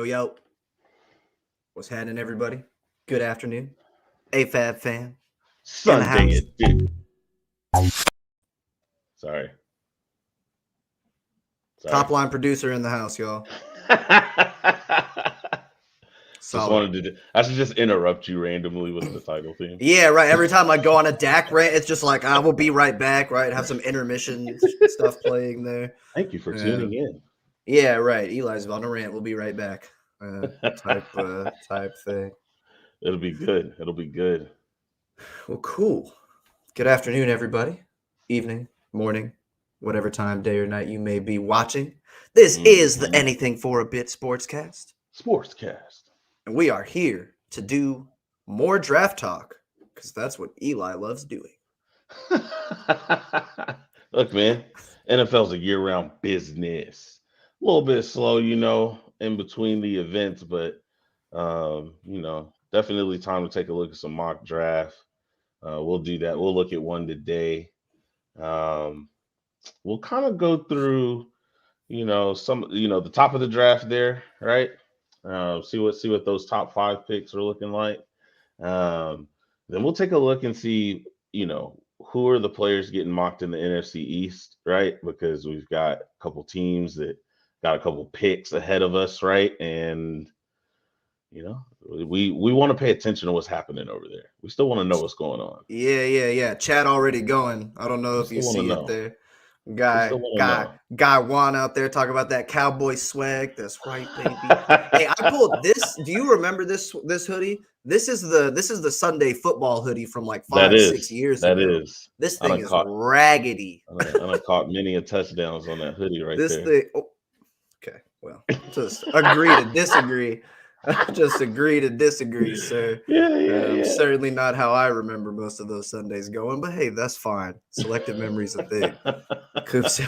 Yo. What's happening, everybody? Good afternoon. AFAB fan. Sunday edition. Sorry. Top line producer in the house, y'all. I should just interrupt you randomly with the title theme. Yeah, right. Every time I go on a Dak rant, it's just like, I will be right back, right? Have some intermission stuff playing there. Thank you for tuning in. Yeah, right. Eli's on a rant. We'll be right back. Type thing. It'll be good. Well, cool. Good afternoon, everybody. Evening, morning, whatever time, day or night you may be watching. This is the Anything for a Bit Sportscast. And we are here to do more draft talk because that's what Eli loves doing. Look, man, NFL's a year-round business. A little bit slow, in between the events, but definitely time to take a look at some mock draft. We'll do that. We'll look at one today. We'll kind of go through, the top of the draft there, right? See what those top 5 picks are looking like. Then we'll take a look and see, who are the players getting mocked in the NFC East, right? Because we've got a couple teams that got a couple picks ahead of us, right? And we want to pay attention to what's happening over there. We still want to know what's going on. Yeah. Chat already going. I don't know if you see it there. Guy Juan out there talking about that cowboy swag. That's right, baby. Hey, I pulled this. Do you remember this hoodie? This is the Sunday football hoodie from like 5-6 years ago. That is. This thing is raggedy. I caught many a touchdowns on that hoodie right this there. Thing. Oh, okay, well, just agree to disagree. Just agree to disagree, sir. Yeah. Certainly not how I remember most of those Sundays going, but hey, that's fine. Selective memory's a thing. Coops.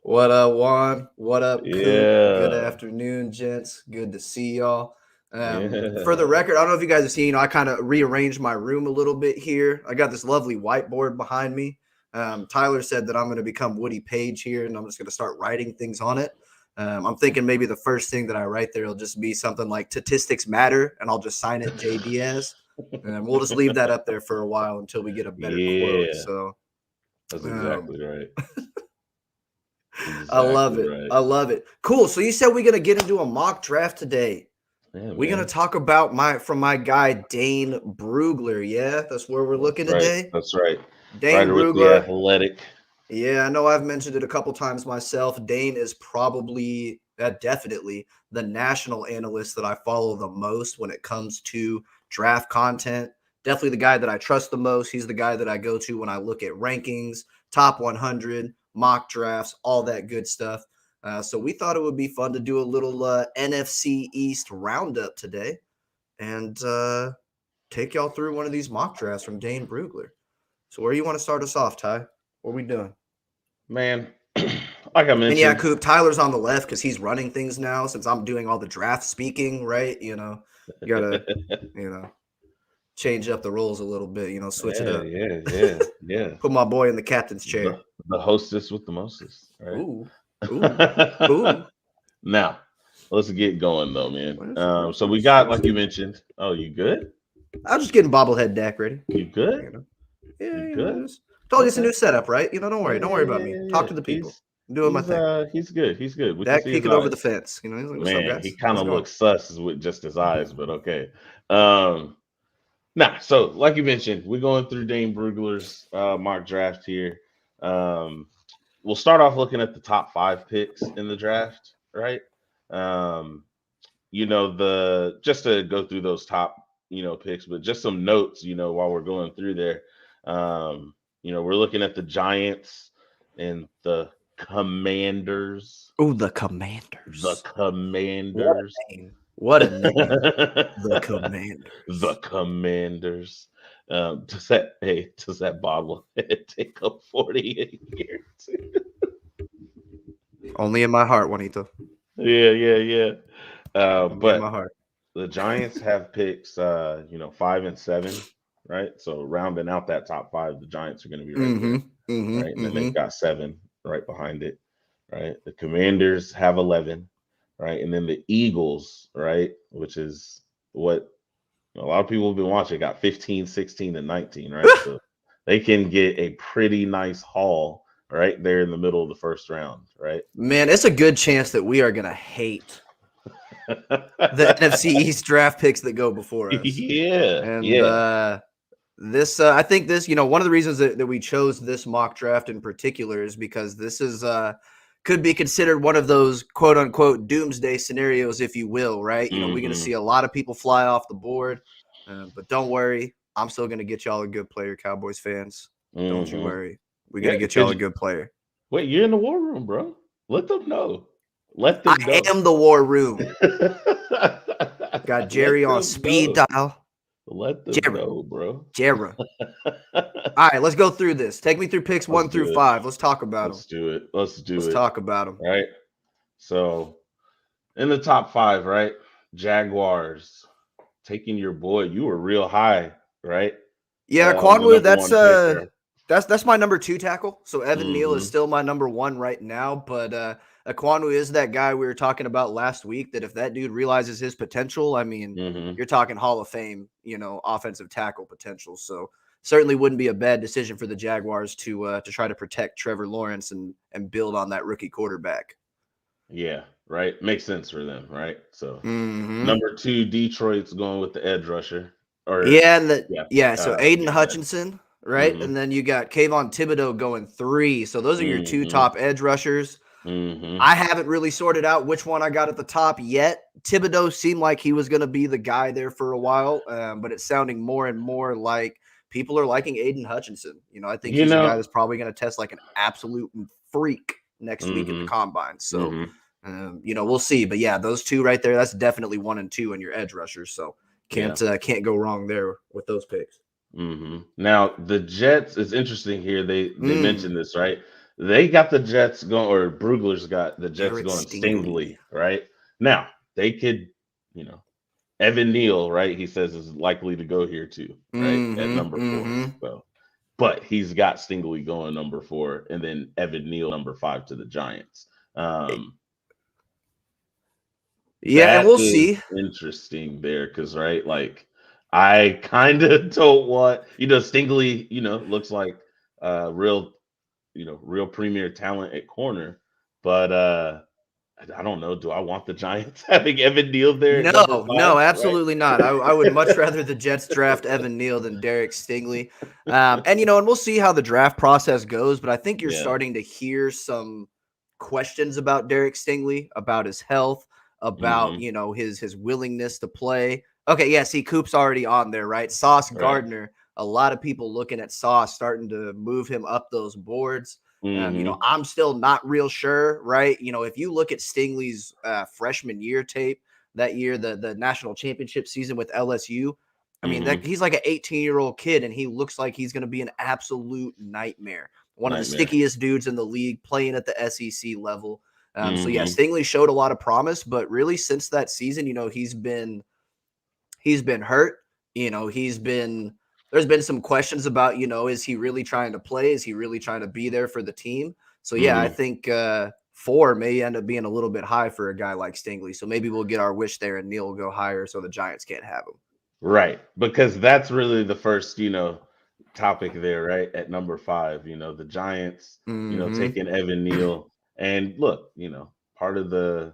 What up, Juan? What up, Coop? Good afternoon, gents. Good to see y'all. For the record, I don't know if you guys have seen, I kind of rearranged my room a little bit here. I got this lovely whiteboard behind me. Tyler said that I'm going to become Woody Page here, and I'm just going to start writing things on it. I'm thinking maybe the first thing that I write there will just be something like statistics matter, and I'll just sign it J Diaz. And we'll just leave that up there for a while until we get a better quote. So that's exactly right. I love it. Right. I love it. Cool. So you said we're going to get into a mock draft today. Yeah, we're going to talk about my guy, Dane Brugler. Yeah, that's where we're looking today. That's right. Dane Brugler. The athletic. Yeah, I know I've mentioned it a couple times myself. Dane is probably, definitely, the national analyst that I follow the most when it comes to draft content. Definitely the guy that I trust the most. He's the guy that I go to when I look at rankings, top 100, mock drafts, all that good stuff. So we thought it would be fun to do a little NFC East roundup today and take y'all through one of these mock drafts from Dane Brugler. So where do you want to start us off, Ty? What are we doing? Man, like I mentioned. And yeah, Coop, Tyler's on the left because he's running things now since I'm doing all the draft speaking, right? You got to, change up the roles a little bit, switch it up. Yeah. Put my boy in the captain's chair. The hostess with the mostest, right? Ooh. Now, let's get going, though, man. So we got, like you mentioned. Oh, you good? I'm just getting bobblehead Dak ready. You good? Yeah, you good? Told you it's a new setup, right? Don't worry about me. Talk to the people. I'm doing my thing. He's good. We Dak peeking over the fence. He's like, what's up, guys? He kind of looks sus with just his eyes, but okay. So like you mentioned, we're going through Dane Brugler's mock draft here. We'll start off looking at the top 5 picks in the draft, right? Just to go through those top picks, but just some notes, while we're going through there. We're looking at the Giants and the Commanders. Oh, the The Commanders. What Commanders. a name. What a name. The The Commanders. Commanders. Does that bottle take up 40 a year? Only in my heart, Juanito. Yeah. Only in my But heart. the Giants have picks, 5 and 7, right? So rounding out that top 5, the Giants are going to be right there, right? And then they've got 7 right behind it, right? The Commanders have 11, right? And then the Eagles, right, which is what a lot of people have been watching, got 15, 16, and 19, right? So they can get a pretty nice haul right there in the middle of the first round, right? Man, it's a good chance that we are going to hate the NFC East draft picks that go before us. And I think this, one of the reasons that we chose this mock draft in particular is because this is could be considered one of those quote unquote doomsday scenarios, if you will, right? We're going to see a lot of people fly off the board, but don't worry. I'm still going to get y'all a good player, Cowboys fans. Don't you worry. We're going to get y'all a good player. Wait, you're in the war room, bro. Let them know. Let them know. I am the war room. Got Jerry on speed dial. Let them know, bro. Jerry. All right, let's go through this. Take me through picks 1 through 5. Let's talk about them. Let's talk about them. Right. So, in the top 5, right? Jaguars taking your boy. You were real high, right? Yeah, Kwanwu. That's my number 2 tackle. So Evan Neal is still my number 1 right now, but Kwanwu is that guy we were talking about last week that if that dude realizes his potential, I mean, you're talking Hall of Fame, offensive tackle potential. So certainly wouldn't be a bad decision for the Jaguars to try to protect Trevor Lawrence and build on that rookie quarterback. Yeah, right. Makes sense for them, right? So number 2, Detroit's going with the edge rusher. So Aiden Hutchinson. Right. And then you got Kayvon Thibodeau going 3. So those are your 2 top edge rushers. I haven't really sorted out which one I got at the top yet. Thibodeau seemed like he was going to be the guy there for a while, but it's sounding more and more like people are liking Aiden Hutchinson. I think he's a guy that's probably going to test like an absolute freak next week at the combine. So, we'll see. But yeah, those 2 right there, that's definitely 1 and 2 in your edge rushers. So can't go wrong there with those picks. Now the Jets is interesting here. They mentioned this, right? They got the Jets going, or Brugler's got the Jets going Stingley, right? Now they could, Evan Neal, right? He says is likely to go here too, right? At number 4. So, but he's got Stingley going number 4, and then Evan Neal number 5 to the Giants. And we'll see. Interesting there, because right, like. I kind of don't want, Stingley, looks like real premier talent at corner, but I don't know. Do I want the Giants having Evan Neal there? No, absolutely not. I would much rather the Jets draft Evan Neal than Derek Stingley. And we'll see how the draft process goes, but I think you're starting to hear some questions about Derek Stingley, about his health, about, his willingness to play. Okay, yeah, see, Coop's already on there, right? Sauce Gardner, a lot of people looking at Sauce, starting to move him up those boards. I'm still not real sure, right? If you look at Stingley's freshman year tape that year, the national championship season with LSU, I mean, he's like an 18-year-old kid, and he looks like he's going to be an absolute nightmare. One of the stickiest dudes in the league, playing at the SEC level. So, yeah, Stingley showed a lot of promise, but really since that season, he's been hurt. There's been some questions about, is he really trying to play? Is he really trying to be there for the team? So, yeah, I think 4 may end up being a little bit high for a guy like Stingley. So maybe we'll get our wish there and Neal will go higher so the Giants can't have him. Right. Because that's really the first, topic there, right? At number 5, the Giants, taking Evan Neal. And look, part of the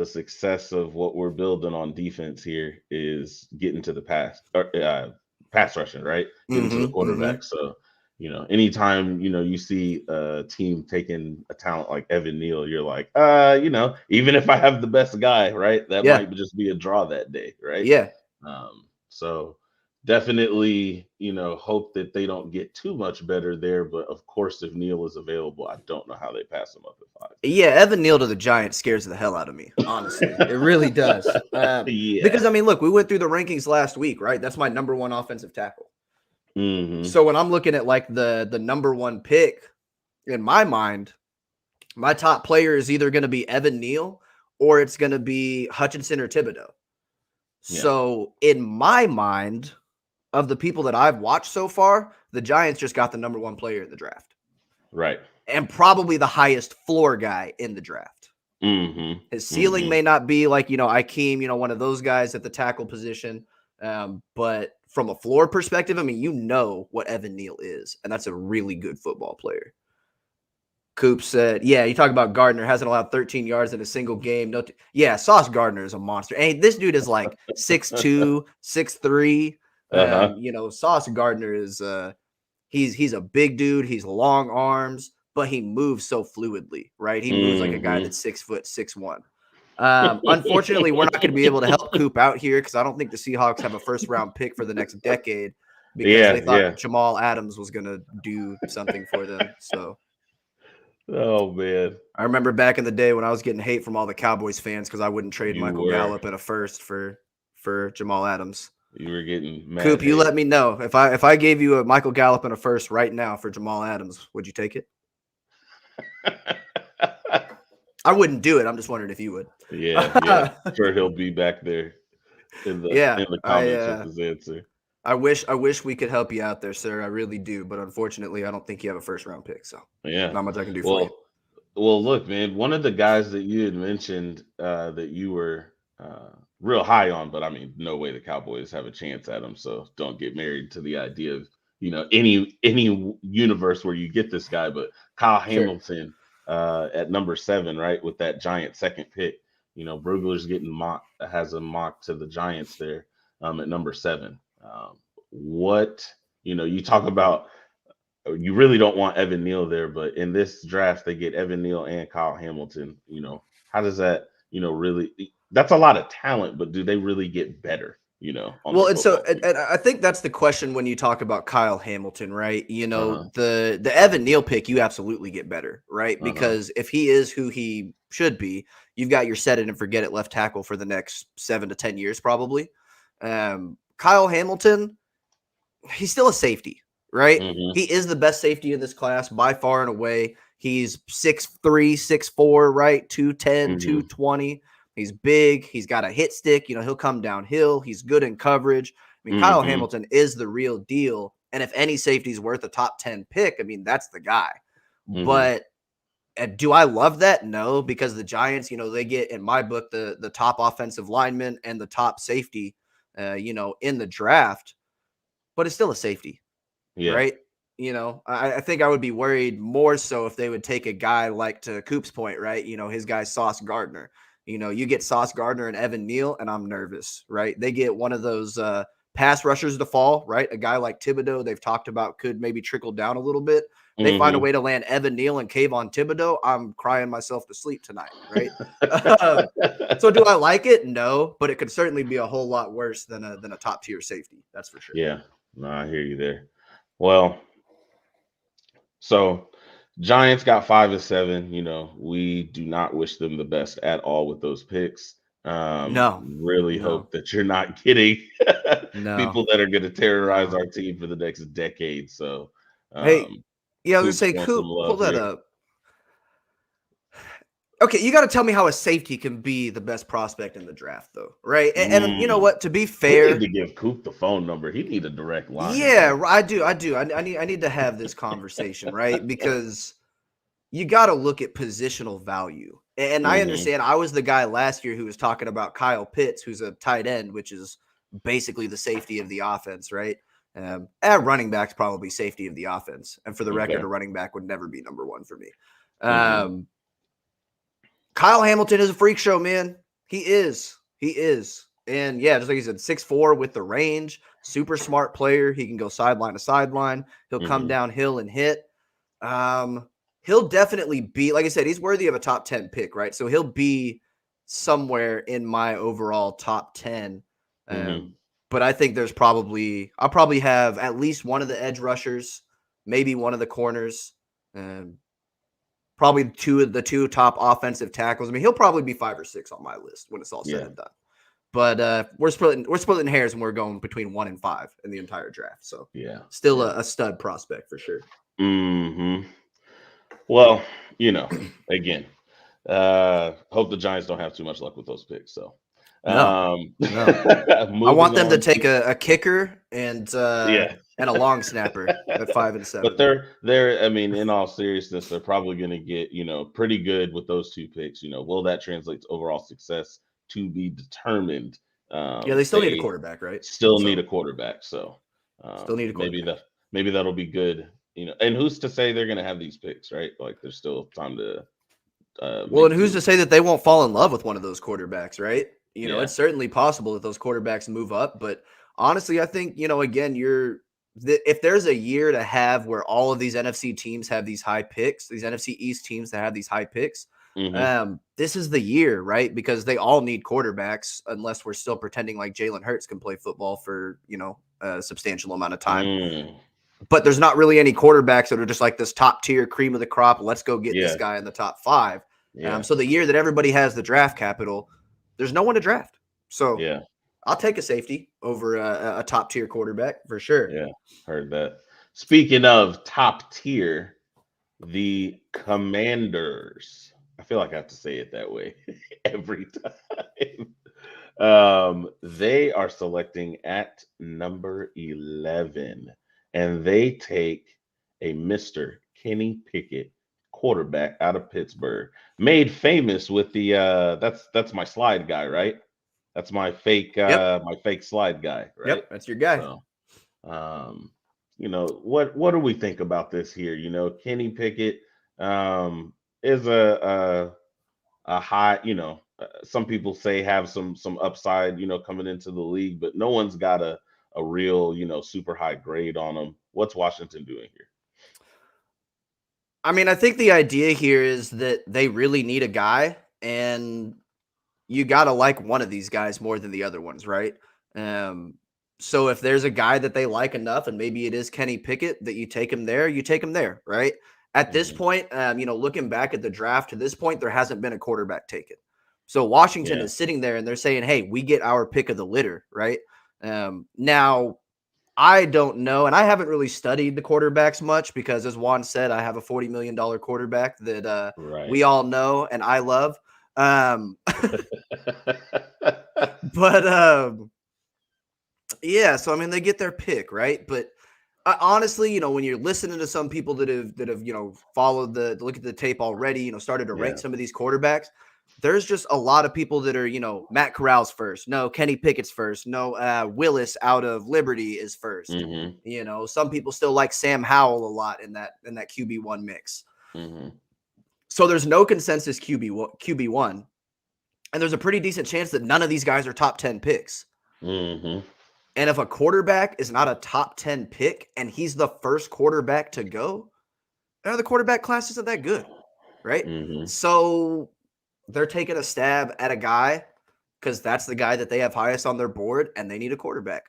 success of what we're building on defense here is getting to the pass rushing, right? Getting to the quarterback. So, anytime, you see a team taking a talent like Evan Neal, you're like, even if I have the best guy, right? That might just be a draw that day, right? Yeah. So definitely, hope that they don't get too much better there. But of course, if Neal is available, I don't know how they pass him up at Yeah, Evan Neal to the Giants scares the hell out of me, honestly. It really does. 5. Yeah. Because, I mean, look, we went through the rankings last week, right? That's my number one offensive tackle. Mm-hmm. So when I'm looking at like the number one pick, in my mind, my top player is either going to be Evan Neal or it's going to be Hutchinson or Thibodeau. Yeah. So in my mind, of the people that I've watched so far, the Giants just got the number one player in the draft. Right. And probably the highest floor guy in the draft. Mm-hmm. His ceiling may not be like, Ikeem, one of those guys at the tackle position. But from a floor perspective, I mean, what Evan Neal is, and that's a really good football player. Coop said, yeah, you talk about Gardner hasn't allowed 13 yards in a single game. Sauce Gardner is a monster. And this dude is like 6'2", 6'3". Sauce Gardner is he's a big dude. He's long arms, but he moves so fluidly, right? He moves like a guy that's 6 foot 6'1". Unfortunately, we're not going to be able to help Coop out here because I don't think the Seahawks have a first round pick for the next decade because they thought Jamal Adams was going to do something for them. So. Oh, man. I remember back in the day when I was getting hate from all the Cowboys fans because I wouldn't trade Michael Gallup at a first for Jamal Adams. You were getting mad. Coop, you let me know. If I gave you a Michael Gallup and a first right now for Jamal Adams, would you take it? I wouldn't do it. I'm just wondering if you would. Yeah. Sure, he'll be back there in the comments with his answer. I wish we could help you out there, sir. I really do, but unfortunately, I don't think you have a first round pick. So not much I can do for you. Well, look, man. One of the guys that you had mentioned that you were real high on, but I mean, no way the Cowboys have a chance at him. So don't get married to the idea of any universe where you get this guy. But Kyle Hamilton at number 7, right, with that Giant second pick. Brugler's has a mock to the Giants there at number 7. You talk about, you really don't want Evan Neal there, but in this draft, they get Evan Neal and Kyle Hamilton. How does that, really, that's a lot of talent, but do they really get better, Well, and so and I think that's the question when you talk about Kyle Hamilton, right? The Evan Neal pick, you absolutely get better, right? Because if he is who he should be, you've got your set it and forget it left tackle for the next 7 to 10 years, probably. Kyle Hamilton, he's still a safety, right? He is the best safety in this class by far and away. He's 6'3", 6'4", right? 210, 220. He's big. He's got a hit stick. He'll come downhill. He's good in coverage. I mean, Kyle Hamilton is the real deal. And if any safety is worth a top 10 pick, I mean, that's the guy. But do I love that? No, because the Giants, they get, in my book, the top offensive lineman and the top safety, in the draft. But it's still a safety, right? I think I would be worried more so if they would take a guy like, to Coop's point, right? His guy Sauce Gardner. You get Sauce Gardner and Evan Neal, and I'm nervous, right? They get one of those pass rushers to fall, right? A guy like Thibodeau, they've talked about could maybe trickle down a little bit. They find a way to land Evan Neal and Kayvon Thibodeau. I'm crying myself to sleep tonight, right? So do I like it? No, but it could certainly be a whole lot worse than a top tier safety. That's for sure. Yeah, no, I hear you there. Well, so Giants got 5 and 7. We do not wish them the best at all with those picks. Really hope that you're not getting people that are going to terrorize our team for the next decade. So, I was going to say, Coop, pull that up. Okay, you got to tell me how a safety can be the best prospect in the draft, though, right? And you know what? To be fair, we need to give Coop the phone number. He need a direct line. Yeah, I do. I need to have this conversation, right? Because you got to look at positional value. And I understand. I was the guy last year who was talking about Kyle Pitts, who's a tight end, which is basically the safety of the offense, right? Running back's probably safety of the offense. And for the record, a running back would never be number 1 for me. Kyle Hamilton is a freak show, man. He is. And yeah, just like you said, 6'4" with the range, super smart player. He can go sideline to sideline. He'll come downhill and hit. He'll definitely be, like I said, he's worthy of a top 10 pick, right? So he'll be somewhere in my overall top 10. But But I think I'll probably have at least one of the edge rushers, maybe one of the corners, and probably the two top offensive tackles. I mean, he'll probably be 5 or 6 on my list when it's all said Yeah. and done. But we're splitting hairs, and we're going between 1 and 5 in the entire draft. So Yeah. still a stud prospect for sure. Mm-hmm. Well, again, hope the Giants don't have too much luck with those picks. So, No. I want them to take a kicker and a long snapper at 5 and 7. But they're. I mean, in all seriousness, they're probably going to get pretty good with those 2 picks. Will that translate to overall success to be determined? Yeah, they still need a quarterback, right? Still need a quarterback. So still need a quarterback. Maybe that'll be good. And who's to say they're going to have these picks, right? Like there's still time to. Well, and who's to say that they won't fall in love with one of those quarterbacks, right? It's certainly possible that those quarterbacks move up, but honestly, I think, again, if there's a year to have where all of these NFC teams have these high picks, these NFC East teams that have these high picks, this is the year, right? Because they all need quarterbacks, unless we're still pretending like Jalen Hurts can play football for, a substantial amount of time. But there's not really any quarterbacks that are just like this top tier cream of the crop. Let's go get this guy in the top 5. So the year that everybody has the draft capital, there's no one to draft. So I'll take a safety over a top tier quarterback for sure. Yeah, heard that. Speaking of top tier, the Commanders. I feel like I have to say it that way every time. They are selecting at number 11, and they take a Mr. Kenny Pickett, quarterback out of Pittsburgh, made famous with the that's my slide guy, right? That's my fake slide guy, right? Yep, that's your guy. So, what do we think about this here? Kenny Pickett is a high, some people say have some upside, coming into the league, but no one's got a real, super high grade on him. What's Washington doing here? I mean, I think the idea here is that they really need a guy, and you got to like one of these guys more than the other ones, right? So if there's a guy that they like enough, and maybe it is Kenny Pickett, that you take him there, right? At this point, looking back at the draft to this point, there hasn't been a quarterback taken. So Washington is sitting there and they're saying, hey, we get our pick of the litter, right? Now, I don't know, and I haven't really studied the quarterbacks much because, as Juan said, I have a $40 million quarterback that we all know and I love. So I mean, they get their pick, right? But honestly, when you're listening to some people that have followed look at the tape already, started to rank some of these quarterbacks, there's just a lot of people that are, Matt Corral's first. No, Kenny Pickett's first. No, Willis out of Liberty is first. Some people still like Sam Howell a lot in that QB1 mix. So there's no consensus QB1. And there's a pretty decent chance that none of these guys are top 10 picks. And if a quarterback is not a top 10 pick and he's the first quarterback to go, the quarterback class isn't that good, right? So they're taking a stab at a guy because that's the guy that they have highest on their board, and they need a quarterback.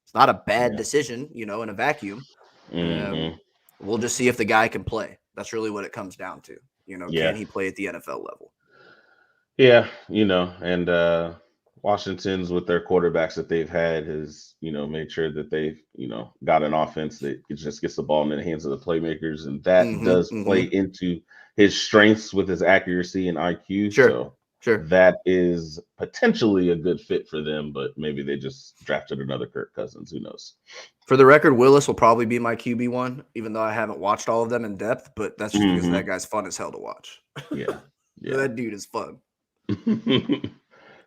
It's not a bad decision, in a vacuum. We'll just see if the guy can play. That's really what it comes down to. Can he play at the NFL level? Yeah, and Washington's with their quarterbacks that they've had has, made sure that they've, got an offense that just gets the ball in the hands of the playmakers. And that does play into his strengths with his accuracy and IQ. Sure. That is potentially a good fit for them, but maybe they just drafted another Kirk Cousins. Who knows? For the record, Willis will probably be my QB1, even though I haven't watched all of them in depth, but that's just because that guy's fun as hell to watch. Yeah. That dude is fun.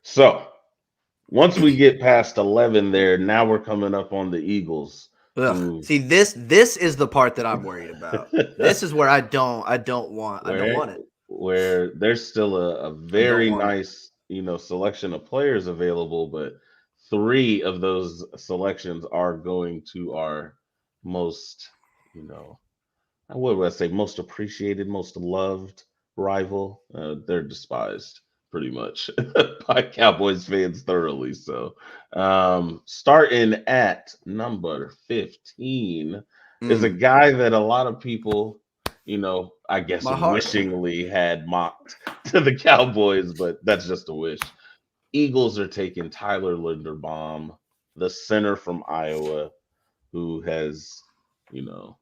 So once we get past 11 there, now we're coming up on the Eagles. See, this is the part that I'm worried about. This is where I don't want it. Where there's still a very nice, selection of players available, but 3 of those selections are going to our most, what would I say, most appreciated, most loved rival. They're despised. pretty much by Cowboys fans thoroughly. So, starting at number 15 is a Mm, guy that a lot of people, I guess my heart. wishingly had mocked to the Cowboys, but that's just a wish. Eagles are taking Tyler Linderbaum, the center from Iowa, who has, you know,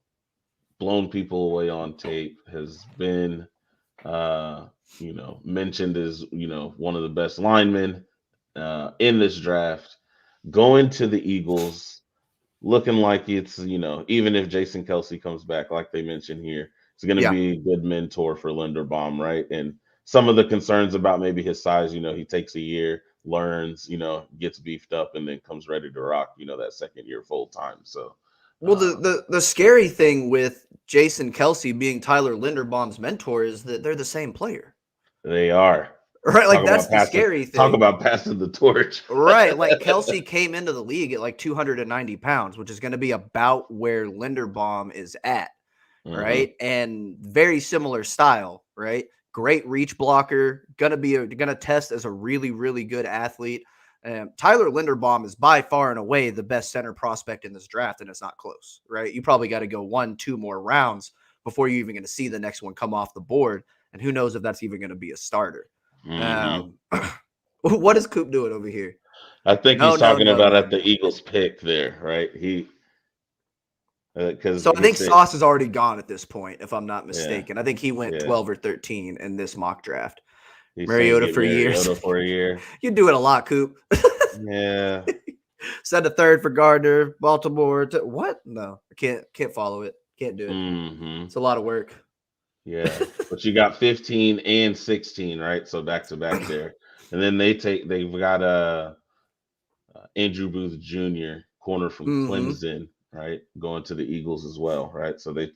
blown people away on tape, has been uh, mentioned as, one of the best linemen in this draft, going to the Eagles, looking like it's, even if Jason Kelsey comes back, like they mentioned here, it's going to Yeah. be a good mentor for Linderbaum, right? And some of the concerns about maybe his size, he takes a year, learns, gets beefed up, and then comes ready to rock, that second year full time. So, Well, the, um, the the scary thing with Jason Kelsey being Tyler Linderbaum's mentor is that they're the same player, they are. right? Talk Like about that's the passing. scary Talk thing, about passing the torch. right? Like Kelsey came into the league at like 290 pounds, which is going to be about where Linderbaum is at, Hmm. right? And very similar style, right? Great reach blocker, gonna test as a really really good athlete. Tyler Linderbaum is by far and away the best center prospect in this draft, and it's not close, right? You probably got to go 1, 2 more rounds before you're even going to see the next one come off the board, and who knows if that's even going to be a starter. Hmm. Um, what is Coop doing over here? I think No, he's no, talking no, about no, at the no. Eagles pick there, right? Because So I he think said, Sauce is already gone at this point, if I'm not yeah, mistaken. I think he went yeah. 12 or 13 in this mock draft. He's saying Mariota get for years. Mariota for a year. You do it a lot, Coop. Yeah. Said a third for Gardner, Baltimore. What? No, I can't follow it. Can't do it. Hmm. It's a lot of work. Yeah. But you got 15 and 16, right? So back to back there. And then they've got Andrew Booth Jr., corner from Hmm. Clemson, right? Going to the Eagles as well, right? So they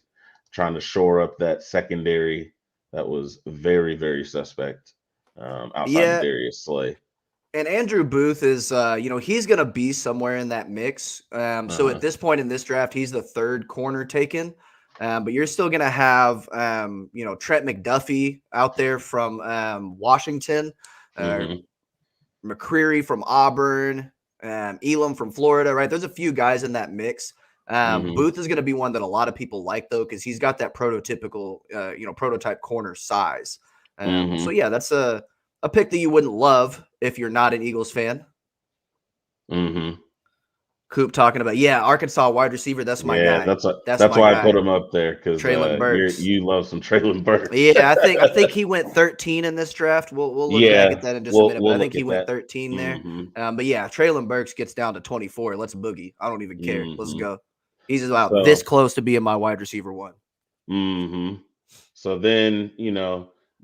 trying to shore up that secondary that was very, very suspect outside of Yeah, Darius Slay. and Andrew Booth is, he's going to be somewhere in that mix. So at Uh-huh. this point in this draft, he's the third corner taken. But you're still going to have, Trent McDuffie out there from Washington, uh, Hmm. McCreary from Auburn, Elam from Florida, right? There's a few guys in that mix. Hmm. Booth is going to be one that a lot of people like, though, because he's got that prototypical, prototype corner size. So, Hmm. yeah, that's a pick that you wouldn't love if you're not an Eagles fan. Hmm. Coop talking about, yeah, Arkansas wide receiver. That's my Yeah, guy. that's what That's that's my why I put guy. him up there because Traylon Burks. you love some Traylon Burks. Yeah, I think he went 13 in this draft. We'll look back at Yeah, that in just a we'll minute, but I we'll think look he at went that. 13 there. Hmm. But yeah, Traylon Burks gets down to 24. Let's boogie. I don't even care. Let's Hmm. go. He's about this So, close to being my wide receiver one. hmm so then,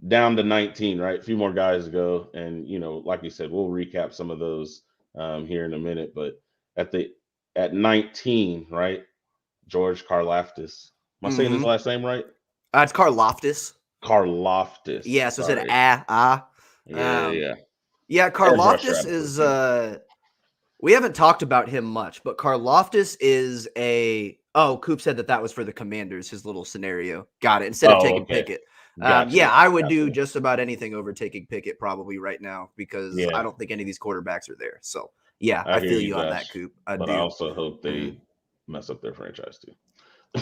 down to 19, right? A few more guys to go, and like you said, we'll recap some of those here in a minute. But at the at 19, right? George Karlaftis. Am I saying his Mm-hmm. last name right? It's Karloftis. Karloftis. Yeah, so it said Sorry. ah. Yeah, yeah, Um, yeah. yeah, Edge rusher Karloftis out of is Purdue. we haven't talked about him much, but Karloftis is Coop said that was for the Commanders, his little scenario. Got it. Instead of Oh, taking okay. Pickett. Gotcha. Yeah, I would do Gotcha. just about anything over taking Pickett probably right now because I Yeah, don't think any of these quarterbacks are there. So, yeah, I I hear feel you, you on that, Josh. Coop. I But I do. also hope Mhm. they mess up their franchise too.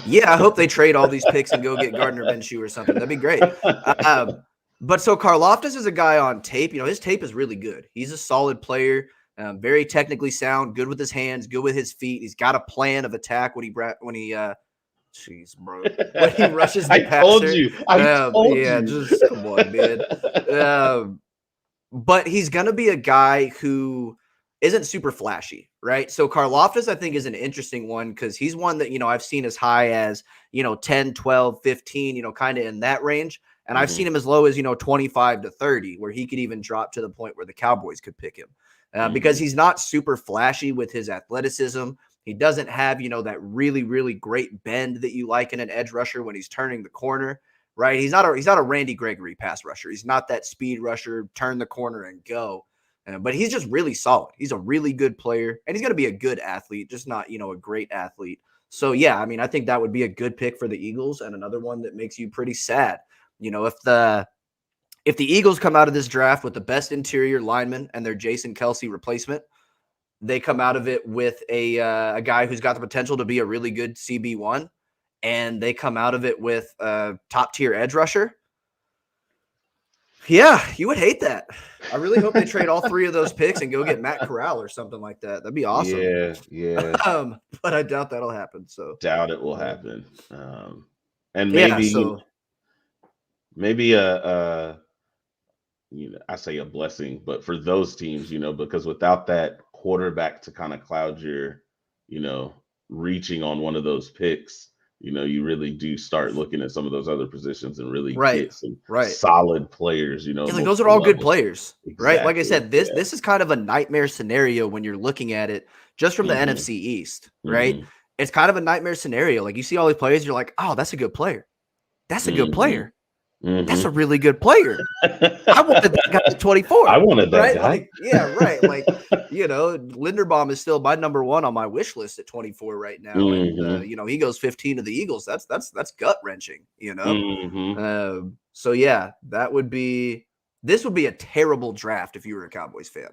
Yeah, I hope they trade all these picks and go get Gardner Minshew or something. That'd be great. Um, but so Karloftis is a guy on tape. His tape is really good. He's a solid player, very technically sound, good with his hands, good with his feet. He's got a plan of attack jeez, bro, when he rushes the I told passer. you. I told Yeah, you. just come on, man. Um, but he's going to be a guy who isn't super flashy, right? So Karloftis, I think, is an interesting one because he's one that, I've seen as high as, 10, 12, 15, kind of in that range. And I've seen Hmm. him as low as, 25 to 30, where he could even drop to the point where the Cowboys could pick him because Hmm. he's not super flashy with his athleticism. He doesn't have, that really, really great bend that you like in an edge rusher when he's turning the corner, right? He's not a Randy Gregory pass rusher. He's not that speed rusher, turn the corner and go. But he's just really solid. He's a really good player, and he's going to be a good athlete, just not a great athlete. So yeah, I mean, I think that would be a good pick for the Eagles, and another one that makes you pretty sad. If If the Eagles come out of this draft with the best interior lineman and their Jason Kelce replacement, they come out of it with a guy who's got the potential to be a really good CB1, and they come out of it with a top-tier edge rusher. Yeah, you would hate that. I really hope they trade all 3 of those picks and go get Matt Corral or something like that. That'd be awesome. Yeah. But I doubt that'll happen. So doubt it will happen. And maybe a I say a blessing, but for those teams, because without that quarterback to kind of cloud your, reaching on one of those picks, you really do start looking at some of those other positions and really get some solid players, like those are all good players, exactly. right? Like I said, this is kind of a nightmare scenario when you're looking at it just from the NFC East, right? It's kind of a nightmare scenario. Like you see all these players, you're like, oh, that's a good player. That's a good player. That's a really good player. I wanted that guy at 24. I wanted that guy. Like, yeah, right. Like, Linderbaum is still my number 1 on my wish list at 24 right now. And, he goes 15 to the Eagles. That's gut wrenching, So, yeah, this would be a terrible draft if you were a Cowboys fan.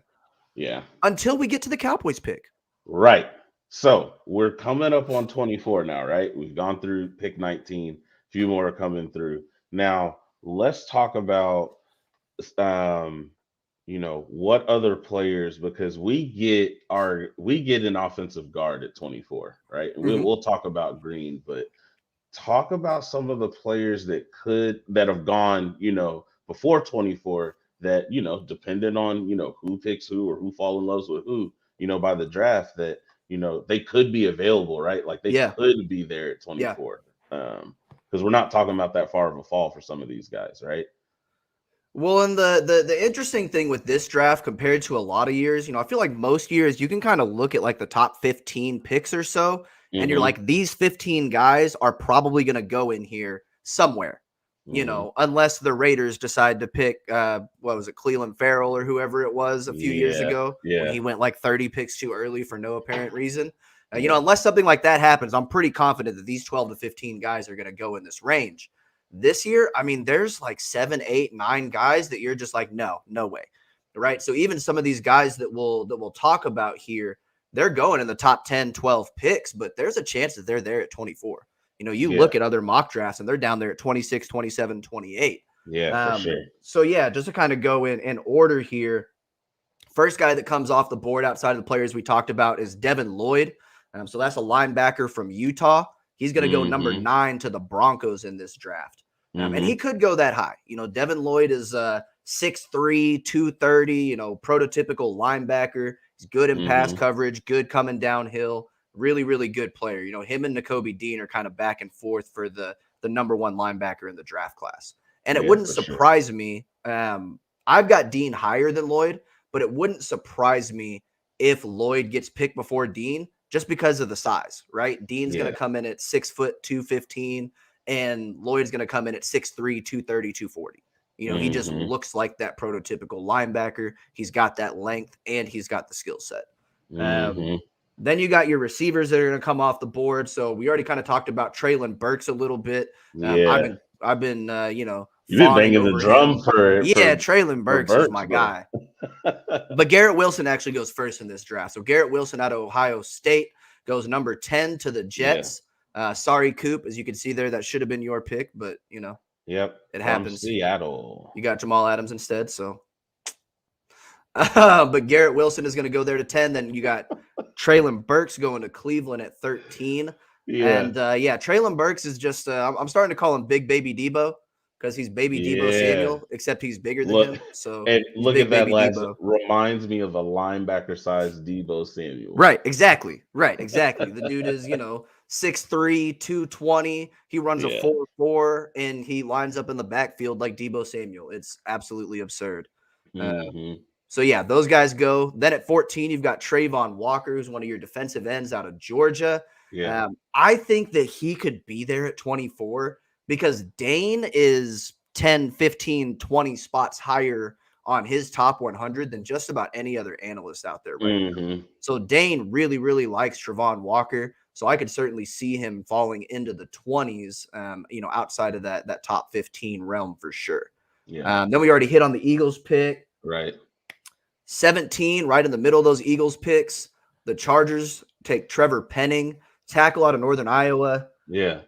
Yeah. Until we get to the Cowboys pick. Right. So we're coming up on 24 now, right? We've gone through pick 19. A few more are coming through. Now, let's talk about, what other players, because we get an offensive guard at 24, right? And we'll talk about Green, but talk about some of the players that have gone, before 24 that, depending on, who picks who or who fall in love with who, by the draft that, they could be available, right? Like they could be there at 24. Because we're not talking about that far of a fall for some of these guys, right? Well, and the interesting thing with this draft compared to a lot of years, I feel like most years you can kind of look at like the top 15 picks or so, and you're like, these 15 guys are probably going to go in here somewhere, unless the Raiders decide to pick, what was it, Cleveland Farrell or whoever it was a few years ago when he went like 30 picks too early for no apparent reason. Unless something like that happens, I'm pretty confident that these 12 to 15 guys are going to go in this range. This year, I mean, there's like 7, 8, 9 guys that you're just like, no way, right? So even some of these guys that we'll talk about here, they're going in the top 10, 12 picks, but there's a chance that they're there at 24. You look at other mock drafts and they're down there at 26, 27, 28. Yeah, for sure. So yeah, just to kind of go in order here. First guy that comes off the board outside of the players we talked about is Devin Lloyd. So that's a linebacker from Utah. He's going to go number 9 to the Broncos in this draft. And he could go that high. Devin Lloyd is 6'3", 230, prototypical linebacker. He's good in pass coverage, good coming downhill, really, really good player. Him and Nakobe Dean are kind of back and forth for the number 1 linebacker in the draft class. And it wouldn't surprise me. I've got Dean higher than Lloyd, but it wouldn't surprise me if Lloyd gets picked before Dean just because of the size, right? Dean's going to come in at 6 foot, 215, and Lloyd's going to come in at 6'3", 230, 240. He just looks like that prototypical linebacker. He's got that length and he's got the skill set. Then you got your receivers that are going to come off the board. So we already kind of talked about Treylon Burks a little bit. I've been you've been banging the drum for Treylon Burks is my guy. But Garrett Wilson actually goes first in this draft. So Garrett Wilson out of Ohio State goes number 10 to the Jets. Sorry, Coop, as you can see there, that should have been your pick, but it happens. Seattle. You got Jamal Adams instead, so. But Garrett Wilson is going to go there to 10. Then you got Treylon Burks going to Cleveland at 13. And Treylon Burks is just I'm starting to call him Big Baby Debo because he's Baby Debo Samuel, except he's bigger than him. So and look at that last Debo. Reminds me of a linebacker-sized Debo Samuel. Right, exactly. The dude is 6'3", 220. He runs a 4.4, and he lines up in the backfield like Debo Samuel. It's absolutely absurd. So, yeah, those guys go. Then at 14, you've got Trayvon Walker, who's one of your defensive ends out of Georgia. I think that he could be there at 24 because Dane is 10, 15, 20 spots higher on his top 100 than just about any other analyst out there right now. So Dane really, really likes Trayvon Walker. So I could certainly see him falling into the 20s, outside of that top 15 realm for sure. Yeah. Then we already hit on the Eagles pick. Right. 17, right in the middle of those Eagles picks. The Chargers take Trevor Penning, tackle out of Northern Iowa. Yeah.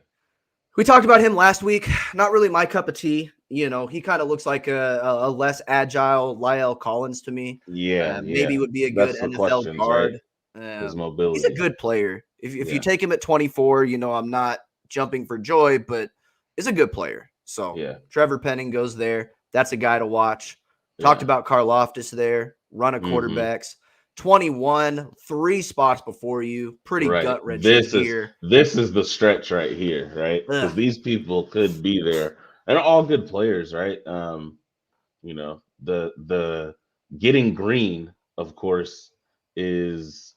We talked about him last week. Not really my cup of tea. He kind of looks like a less agile Lyle Collins to me. Yeah. Maybe Yeah. would be a good That's the NFL questions, right? guard. His He's a mobility. good player. If you Yeah. take him at 24, I'm not jumping for joy, but he's a good player. So Yeah. Trevor Penning goes there. That's a guy to watch. Talked Yeah. about Karloftis there, run of quarterbacks. 21, 3 spots before you. Pretty Right. gut wrenching This here. is the stretch right here, right? Because Ugh. these people could be there, and all good players, right? The getting Green, of course, is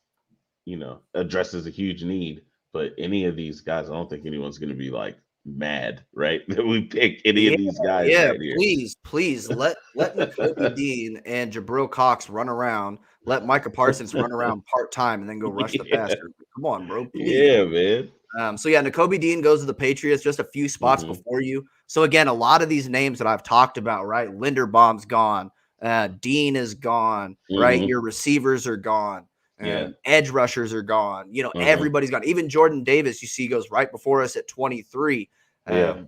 addresses a huge need. But any of these guys, I don't think anyone's going to be like mad, right? That we pick any of these guys Yeah, right here. please let Nakobe Dean and Jabril Cox run around. Let Micah Parsons run around part-time and then go rush the Yeah, passer. Come on, bro, please. yeah, man. Nakobe Dean goes to the Patriots just a few spots Hmm. before you. So again, a lot of these names that I've talked about, right? Linderbaum's gone. Dean is gone, right? Hmm. Your receivers are gone. Yeah. Edge rushers are gone. Uh-huh. Everybody's gone. Even Jordan Davis, you see, goes right before us at 23. Yeah.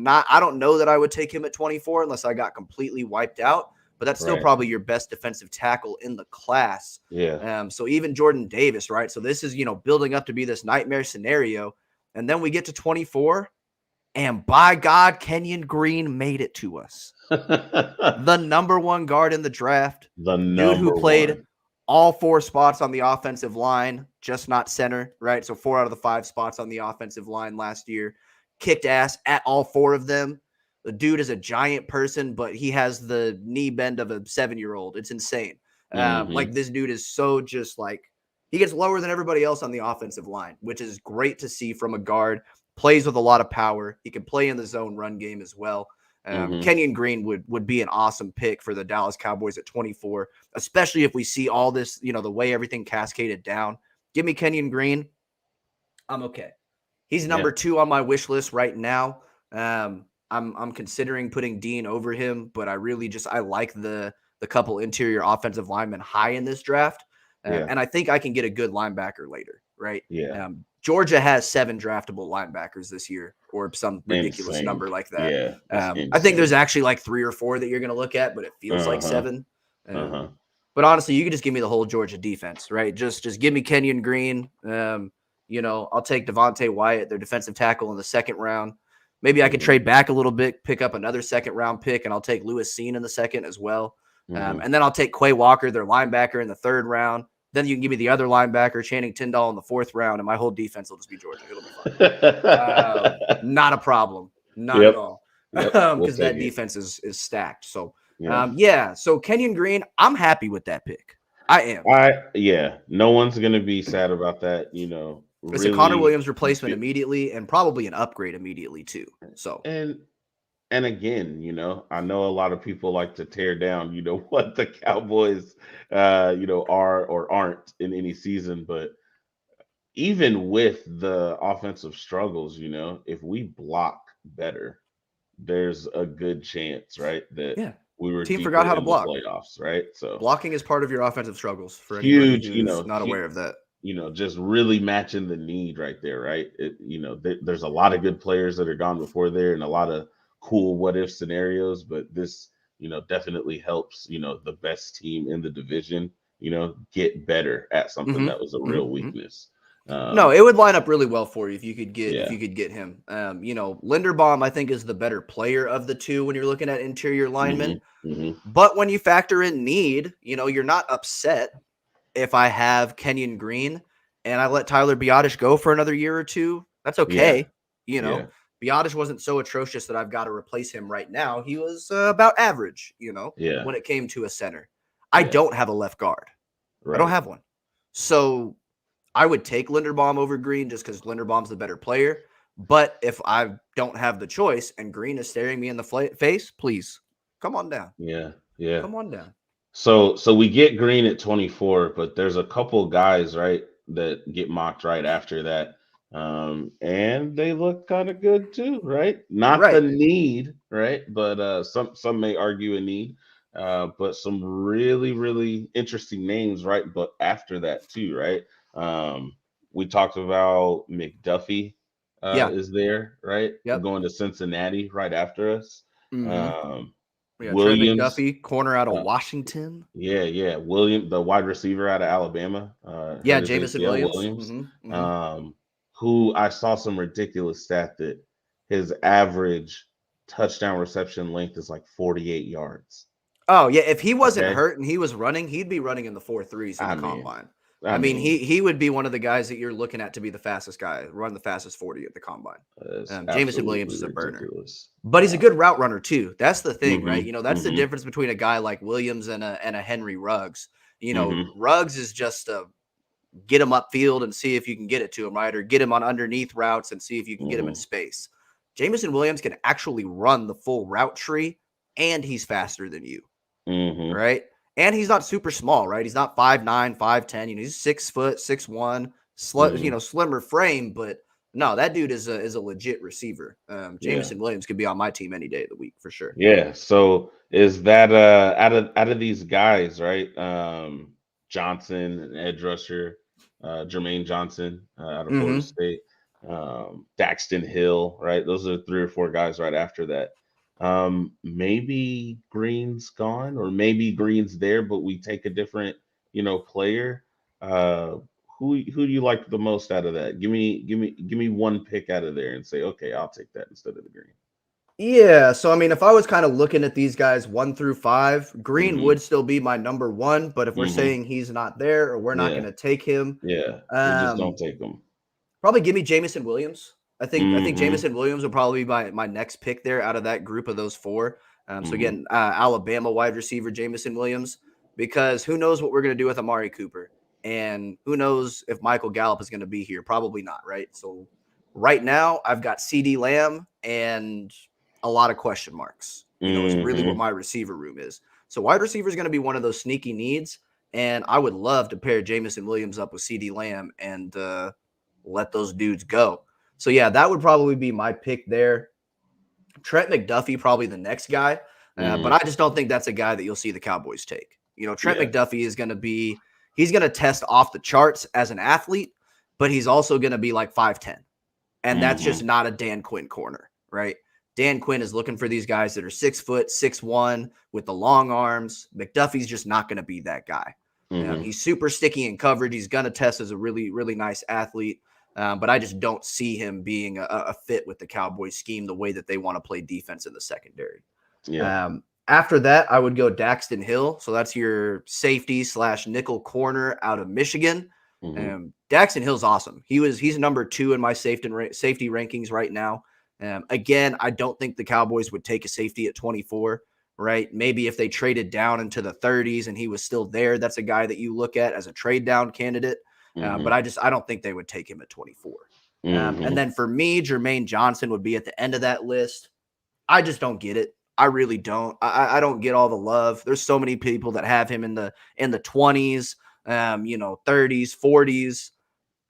I don't know that I would take him at 24 unless I got completely wiped out, but that's still Right. probably your best defensive tackle in the class. Yeah. So even Jordan Davis, right? So this is, building up to be this nightmare scenario. And then we get to 24, and by God, Kenyon Green made it to us. The number one guard in the draft. The Dude who number played one. all 4 spots on the offensive line, just not center, right? So 4 out of the 5 spots on the offensive line last year. Kicked ass at all 4 of them. The dude is a giant person, but he has the knee bend of a 7-year-old. It's insane. Hmm. This dude is so just like, he gets lower than everybody else on the offensive line, which is great to see from a guard. Plays with a lot of power. He can play in the zone run game as well. Hmm. Kenyon Green would be an awesome pick for the Dallas Cowboys at 24, especially if we see all this, the way everything cascaded down. Give me Kenyon Green. I'm okay. He's number 2 on my wish list right now. I'm considering putting Dean over him, but I like the couple interior offensive linemen high in this draft. Yeah. And I think I can get a good linebacker later, right? Yeah. Georgia has 7 draftable linebackers this year, or some ridiculous Insane. number like that. Yeah. That's I think there's insane. actually like 3 or 4 that you're going to look at, but it feels like Uh-huh. 7. Uh-huh. But honestly, you could just give me the whole Georgia defense, right? Just give me Kenyon Green. I'll take Devontae Wyatt, their defensive tackle, in the 2nd round. Maybe I could trade back a little bit, pick up another 2nd round pick, and I'll take Lewis Seen in the 2nd as well. And then I'll take Quay Walker, their linebacker, in the 3rd round. Then you can give me the other linebacker, Channing Tindall, in the 4th round, and my whole defense will just be Georgia. It'll be fine. Not a problem. Not at all. Yep. Because that defense is stacked. So, So Kenyon Green, I'm happy with that pick. I am. No one's gonna be sad about that. It's a Connor Williams replacement immediately, and probably an upgrade immediately too. So and again, I know a lot of people like to tear down, what the Cowboys, are or aren't in any season, but even with the offensive struggles, if we block better, there's a good chance, right, that we were team deeper forgot how to in block. the playoffs, right? So blocking is part of your offensive struggles for huge, anybody who's not aware of that. Just really matching the need right there, right? There's a lot of good players that are gone before there, and a lot of cool what if scenarios, but this, definitely helps, the best team in the division, get better at something that was a real weakness. No, it would line up really well for you if you could get him. Linderbaum, I think, is the better player of the 2 when you're looking at interior linemen. But when you factor in need, you're not upset if I have Kenyon Green and I let Tyler Biotish go for another year or 2. That's okay. Biotish wasn't so atrocious that I've got to replace him right now. He was about average, when it came to a center. I don't have a left guard. I don't have one. So I would take Linderbaum over Green just because Linderbaum's the better player. But if I don't have the choice and Green is staring me in the face, please come on down. Yeah. Come on down. So we get Green at 24, but there's a couple guys, right, that get mocked right after that. And and they look kind of good too, right? Not the Right. need, right? But some may argue a need. But some really really interesting names, right? But after that too, right? Um, we talked about McDuffie Yeah. is there, right? Yep. Going to Cincinnati right after us. Mm-hmm. Um, Yeah. Trent Williams, McDuffie, corner out of uh, Washington. yeah. William, the wide receiver out of Alabama, Yeah. hurt his Jamison ACL. Williams. Williams, Mm-hmm. Mm-hmm. um, who I saw some ridiculous stat that his average touchdown reception length is like 48 yards. Oh yeah, if he wasn't Okay, hurt and he was running, he'd be running in the 4.3s in I the mean, combine. I I mean, mean, he would be one of the guys that you're looking at to be the fastest guy, run the fastest 40 at the combine. it's Jamison Williams absolutely is a burner, ridiculous. but he's a good route runner too. That's the thing, right? Mm-hmm, That's the mm-hmm, difference between a guy like Williams and a Henry Ruggs. mm-hmm, Ruggs is just a get him upfield and see if you can get it to him, right? Or get him on underneath routes and see if you can get him in mm-hmm, space. Jamison Williams can actually run the full route tree, and he's faster than you, mm-hmm. right? And he's not super small, right? He's not 5'9", 5'10". He's 6', 6'1", Mm-hmm. slimmer frame, but no, that dude is a legit receiver. Yeah. Jamison Williams could be on my team any day of the week for sure. Yeah. So is that out of these guys, right? Johnson, an edge rusher, Jermaine Johnson out of Florida Mm-hmm. State, Daxton Hill, right? Those are three or four guys right after that. Maybe Green's gone, or maybe Green's there, but we take a different, player. Uh, who do you like the most out of that? Give me one pick out of there and say, okay, I'll take that instead of the Green. Yeah, so I mean, if I was kind of looking at these guys 1 through 5, Green Mm-hmm. would still be my number one. But if we're Mm-hmm. saying he's not there or we're not going Yeah. to take him, Yeah, we just don't um, take them. probably give me Jamison Williams. I think Mhm, Jamison Williams will probably be my next pick there out of that group of those four. So mhm, again, Alabama wide receiver Jamison Williams, because who knows what we're going to do with Amari Cooper, and who knows if Michael Gallup is going to be here? Probably not, right? So right now I've got CD Lamb and a lot of question marks. Is really what mhm, my receiver room is. So wide receiver is going to be one of those sneaky needs, and I would love to pair Jamison Williams up with CD Lamb and let those dudes go. So yeah, that would probably be my pick there. Trent McDuffie, probably the next guy, but mhm. I just don't think that's a guy that you'll see the Cowboys take. Trent Yeah. McDuffie is going to be he's going to test off the charts as an athlete, but he's also going to be like 5'10", and that's just Mhm, not a Dan Quinn corner, right? Dan Quinn is looking for these guys that are 6', 6'1" with the long arms. McDuffie's just not going to be that guy. mhm. He's super sticky in coverage. He's going to test as a really, really nice athlete. But I just don't see him being a fit with the Cowboys scheme the way that they want to play defense in the secondary. Yeah. After that, I would go Daxton Hill. So that's your safety / nickel corner out of Michigan. Mhm, Daxton Hill's awesome. He's number 2 in my safety rankings right now. Again, I don't think the Cowboys would take a safety at 24, right? Maybe if they traded down into the 30s and he was still there, that's a guy that you look at as a trade down candidate. But mhm, I don't think they would take him at 24. And mhm, then for me, Jermaine Johnson would be at the end of that list. I just don't get it. I really don't. I don't get all the love. There's so many people that have him in the 20s, 30s, 40s.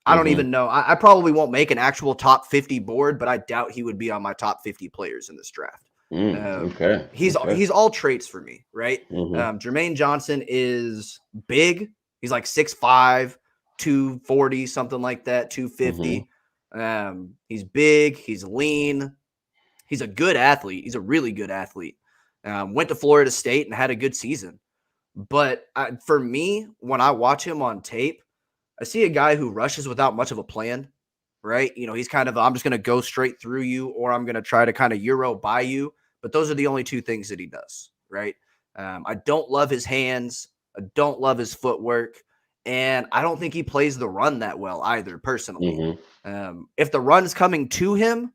I don't mhm. even know. I probably won't make an actual top 50 board, but I doubt he would be on my top 50 players in this draft. Okay. Okay. He's all traits for me, right? Mhm, Jermaine Johnson is big. He's like 6'5", 240, something like that, mhm, 250. He's big. He's lean. He's a good athlete. He's a really good athlete. Went to Florida State and had a good season. But for me, when I watch him on tape, I see a guy who rushes without much of a plan, right? He's kind of, I'm just going to go straight through you, or I'm going to try to kind of Euro by you. But those are the only two things that he does, right? I don't love his hands. I don't love his footwork. And I don't think he plays the run that well either, personally. mhm, If the run's coming to him,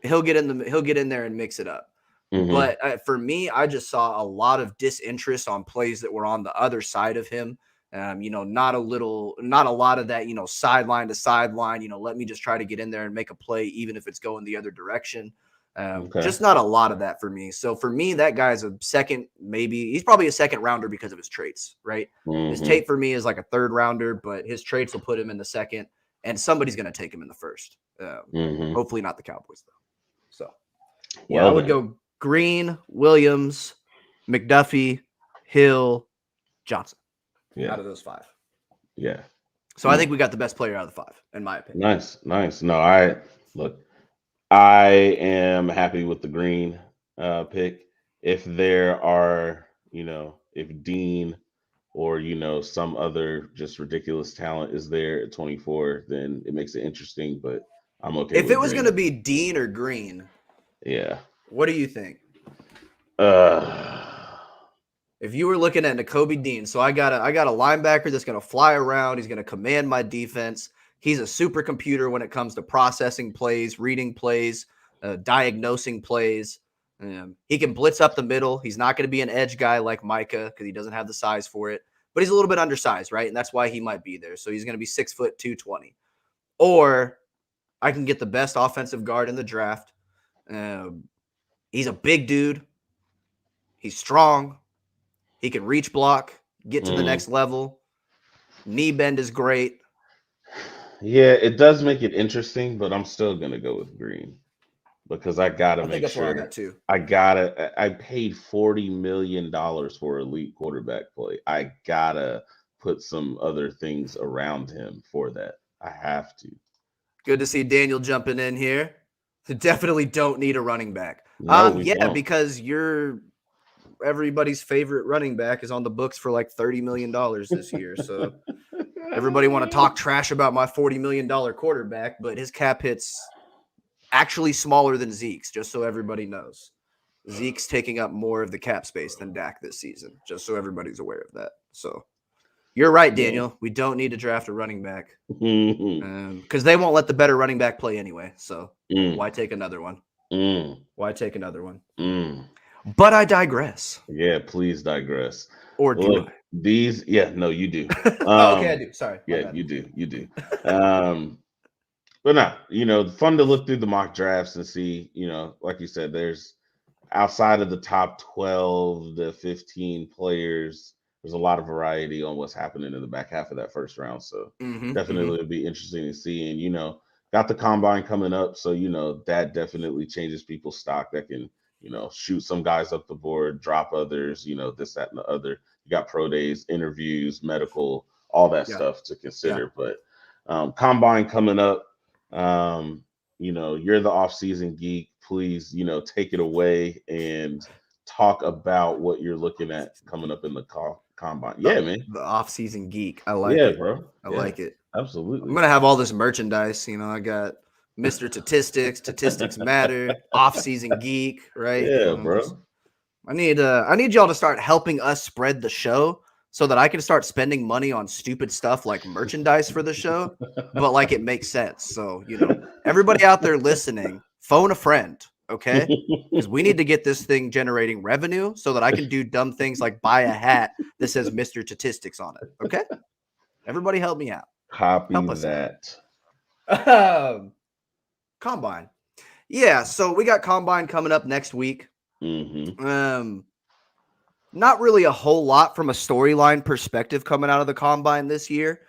he'll get in there and mix it up. mhm, But for me, I just saw a lot of disinterest on plays that were on the other side of him. Not a lot of that, sideline to sideline, let me just try to get in there and make a play, even if it's going the other direction. okay. Just not a lot of that for me. So for me, that guy's a second, maybe he's probably a second rounder because of his traits, right? His Mhm, tape for me is like a third rounder, but his traits will put him in the second. and somebody's going to take him in the first. Hopefully not the Cowboys, though. So, yeah, Well, I would go Green, Williams, McDuffie, Hill, Johnson out of those 5. Yeah. So I think we got the best player out of the 5, in my opinion. Nice. No, I am happy with the Green pick. If there are, if Dean or, some other just ridiculous talent is there at 24, then it makes it interesting, but I'm okay if with it was Green. going to be Dean or Green, what do you think? If you were looking at Nakobe Dean, so I got a linebacker that's going to fly around. He's going to command my defense. He's a supercomputer when it comes to processing plays, reading plays, diagnosing plays. He can blitz up the middle. He's not going to be an edge guy like Micah because he doesn't have the size for it. But he's a little bit undersized, right? And that's why he might be there. So he's going to be 6 foot 220. Or I can get the best offensive guard in the draft. He's a big dude. He's strong. He can reach block, get to the next level. Knee bend is great. Yeah, it does make it interesting, but I'm still going to go with Green because I got to make sure. I paid $40 million for elite quarterback play. I got to put some other things around him for that. I have to. Good to see Daniel jumping in here. Definitely don't need a running back. No, we don't. Because everybody's favorite running back is on the books for like $30 million this year. So everybody want to talk trash about my $40 million quarterback, but his cap hit's actually smaller than Zeke's, just so everybody knows. Zeke's taking up more of the cap space than Dak this season, just so everybody's aware of that. So you're right, Daniel. We don't need to draft a running back because they won't let the better running back play anyway. So why take another one? Why take another one? But I digress. Yeah, please digress. Or do I? No, you do. Okay, I do. Sorry. Yeah, you do. But no, fun to look through the mock drafts and see, like you said, there's outside of the top 12 to 15 players, there's a lot of variety on what's happening in the back half of that first round. So definitely it'll be interesting to see. And, got the combine coming up. So, that definitely changes people's stock. That can, shoot some guys up the board, drop others, this, that, and the other. You got pro days, interviews, medical, all that stuff to consider. But combine coming up. You're the off-season geek. Please, take it away and talk about what you're looking at coming up in the combine. Yeah, man. The off-season geek. I like it. Bro. I like it. Absolutely. I'm going to have all this merchandise. I got Mr. Statistics Matter, off-season geek, right? Yeah, bro. I need y'all to start helping us spread the show so that I can start spending money on stupid stuff like merchandise for the show, but like it makes sense. So, everybody out there listening, phone a friend, okay? Because we need to get this thing generating revenue so that I can do dumb things like buy a hat that says Mr. Statistics on it, okay? Everybody help me out. Copy that. Combine. Yeah, so we got Combine coming up next week. Not really a whole lot from a storyline perspective coming out of the Combine this year.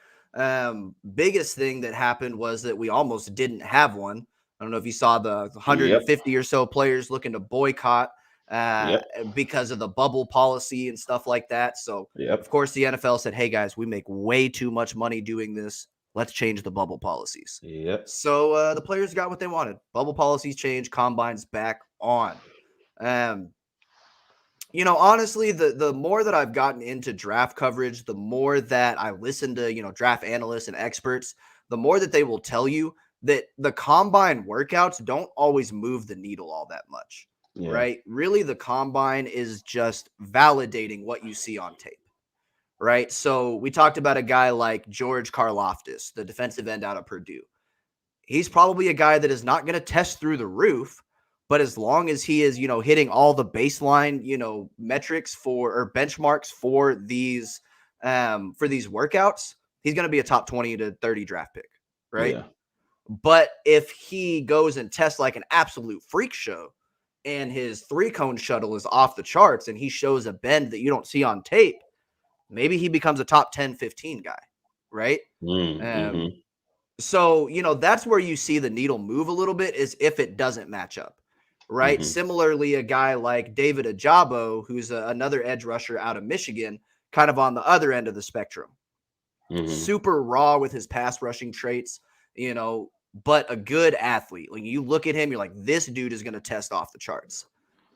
Biggest thing that happened was that we almost didn't have one. I don't know if you saw the 150 or so players looking to boycott because of the bubble policy and stuff like that. So, of course, the NFL said, hey, guys, we make way too much money doing this. Let's change the bubble policies. So the players got what they wanted. Bubble policies changed. Combine's back on. Honestly, the more that I've gotten into draft coverage, the more that I listen to, draft analysts and experts, the more that they will tell you that the combine workouts don't always move the needle all that much, right? Really, the combine is just validating what you see on tape, right? So we talked about a guy like George Karloftis, the defensive end out of Purdue. He's probably a guy that is not going to test through the roof, but as long as he is, hitting all the baseline, metrics or benchmarks for these workouts, he's going to be a top 20 to 30 draft pick, right? Yeah. But if he goes and tests like an absolute freak show and his 3-cone shuttle is off the charts and he shows a bend that you don't see on tape, maybe he becomes a top 10, 15 guy, right? So, that's where you see the needle move a little bit is if it doesn't match up, right? Mm-hmm. Similarly, a guy like David Ajabo, who's another edge rusher out of Michigan, kind of on the other end of the spectrum. Mm-hmm. Super raw with his pass rushing traits, but a good athlete. Like you look at him, you're like, this dude is going to test off the charts.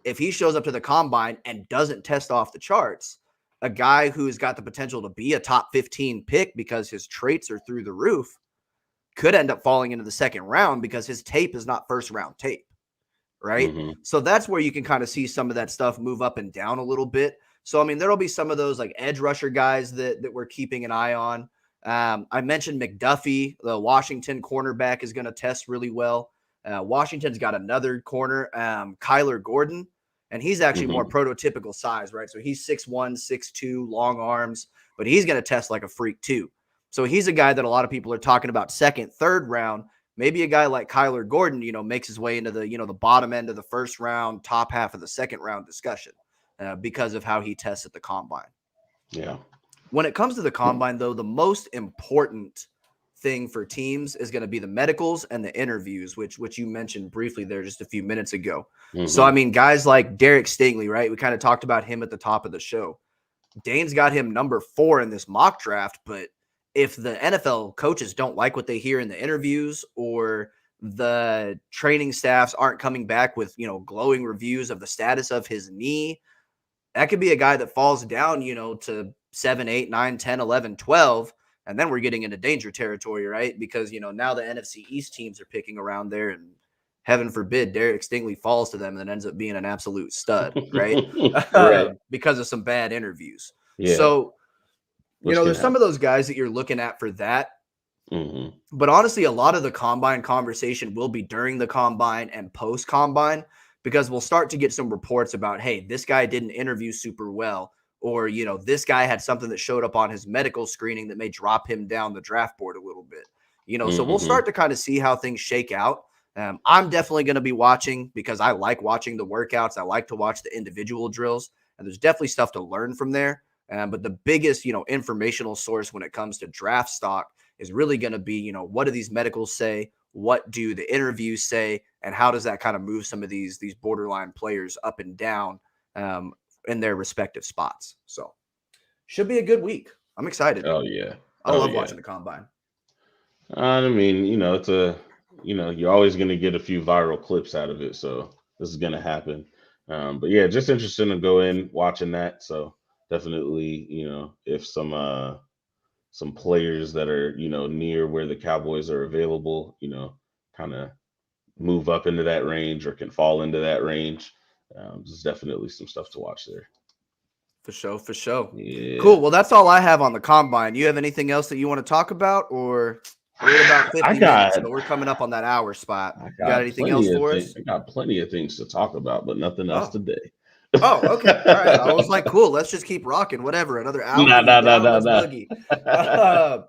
If he shows up to the combine and doesn't test off the charts, a guy who's got the potential to be a top 15 pick because his traits are through the roof could end up falling into the second round because his tape is not first round tape, right? Mm-hmm. So that's where you can kind of see some of that stuff move up and down a little bit. So, I mean, there'll be some of those like edge rusher guys that we're keeping an eye on. I mentioned McDuffie, the Washington cornerback, is going to test really well. Washington's got another corner, Kyler Gordon, and he's actually more Mm-hmm. prototypical size, right? So he's 6'1", 6'2", long arms, but he's going to test like a freak too. So he's a guy that a lot of people are talking about second, third round. Maybe a guy like Kyler Gordon, makes his way into the bottom end of the first round, top half of the second round discussion because of how he tests at the combine. Yeah. When it comes to the combine, though, the most important thing for teams is going to be the medicals and the interviews, which you mentioned briefly there just a few minutes ago. So, I Mm-hmm. mean, guys like Derek Stingley, right? We kind of talked about him at the top of the show. Dane's got him number 4 in this mock draft, but if the NFL coaches don't like what they hear in the interviews or the training staffs aren't coming back with, glowing reviews of the status of his knee, that could be a guy that falls down, to 7, 8, 9, 10, 11, 12. And then we're getting into danger territory, right? Because, now the NFC East teams are picking around there and heaven forbid Derek Stingley falls to them and then ends up being an absolute stud, right? Right. Because of some bad interviews. Yeah. So, Which can there's some happen. of those guys that you're looking at for that. Mm-hmm. But honestly, a lot of the combine conversation will be during the combine and post combine because we'll start to get some reports about, hey, this guy didn't interview super well, or, this guy had something that showed up on his medical screening that may drop him down the draft board a little bit. So we'll Mm-hmm. start to kind of see how things shake out. I'm definitely going to be watching because I like watching the workouts. I like to watch the individual drills, and there's definitely stuff to learn from there. But the biggest, informational source when it comes to draft stock is really going to be, what do these medicals say? What do the interviews say? And how does that kind of move some of these borderline players up and down in their respective spots? So should be a good week. I'm excited. Oh yeah. I Oh love yeah. watching the combine. I mean, it's you're always going to get a few viral clips out of it. So this is going to happen. But yeah, just interested to go in watching that. So definitely, if some players that are, near where the Cowboys are available, kind of move up into that range or can fall into that range. There's definitely some stuff to watch there. For sure. For sure. Yeah. Cool. Well, that's all I have on the combine. You have anything else that you want to talk about, or we're at about I 50 got minutes, so we're coming up on that hour spot. I You got got anything else plenty of for things. us? I got plenty of things to talk about, but nothing else Oh, today. Oh, okay. All right. I was like, cool. Let's just keep rocking. Whatever. Another hour. Nah, We nah, nah, down. nah, Let's nah. boogie. Uh,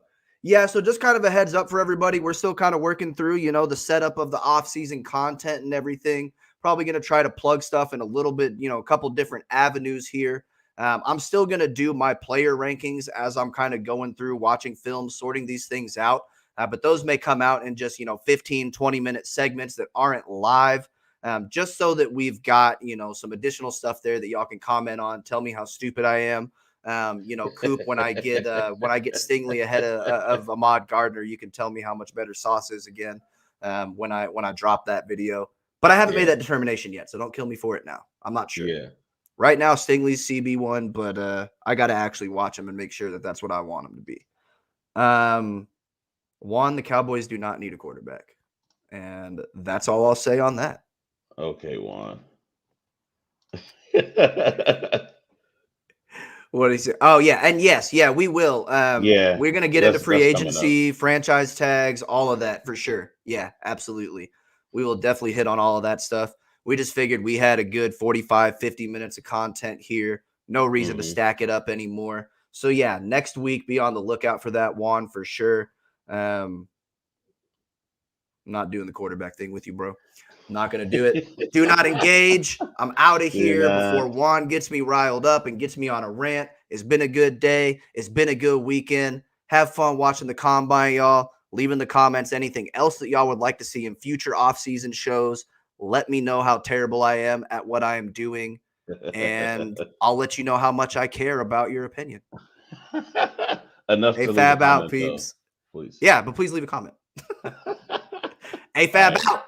yeah. So just kind of a heads up for everybody. We're still kind of working through, the setup of the off-season content and everything. Probably going to try to plug stuff in a little bit, a couple different avenues here. I'm still going to do my player rankings as I'm kind of going through, watching films, sorting these things out. But those may come out in just, 15, 20-minute segments that aren't live. Just so that we've got, some additional stuff there that y'all can comment on. Tell me how stupid I am. Coop, when I get Stingley ahead of Ahmad Gardner, you can tell me how much better Sauce is again when I drop that video. But I haven't made Yeah, that determination yet, so don't kill me for it now. I'm not sure. yeah. Right now, Stingley's CB1, but I got to actually watch him and make sure that that's what I want him to be. One, the Cowboys do not need a quarterback. And that's all I'll say on that. Okay, Juan. What do you say? Oh, yeah. And yes, yeah, we will. Yeah, We're going to get into free that's coming up. agency, franchise tags, all of that for sure. Yeah, absolutely. We will definitely hit on all of that stuff. We just figured we had a good 45, 50 minutes of content here. No reason to Hmm. stack it up anymore. So, yeah, next week, be on the lookout for that, Juan, for sure. I'm not doing the quarterback thing with you, bro. I'm not going to do it. Do not engage. I'm out of You're here before not. Juan gets me riled up and gets me on a rant. It's been a good day. It's been a good weekend. Have fun watching the combine, y'all. Leave in the comments anything else that y'all would like to see in future off-season shows. Let me know how terrible I am at what I am doing, and I'll let you know how much I care about your opinion. Enough Hey, to leave a Fab out, comment, though, peeps. please. Yeah, but please leave a comment. Hey, Fab out.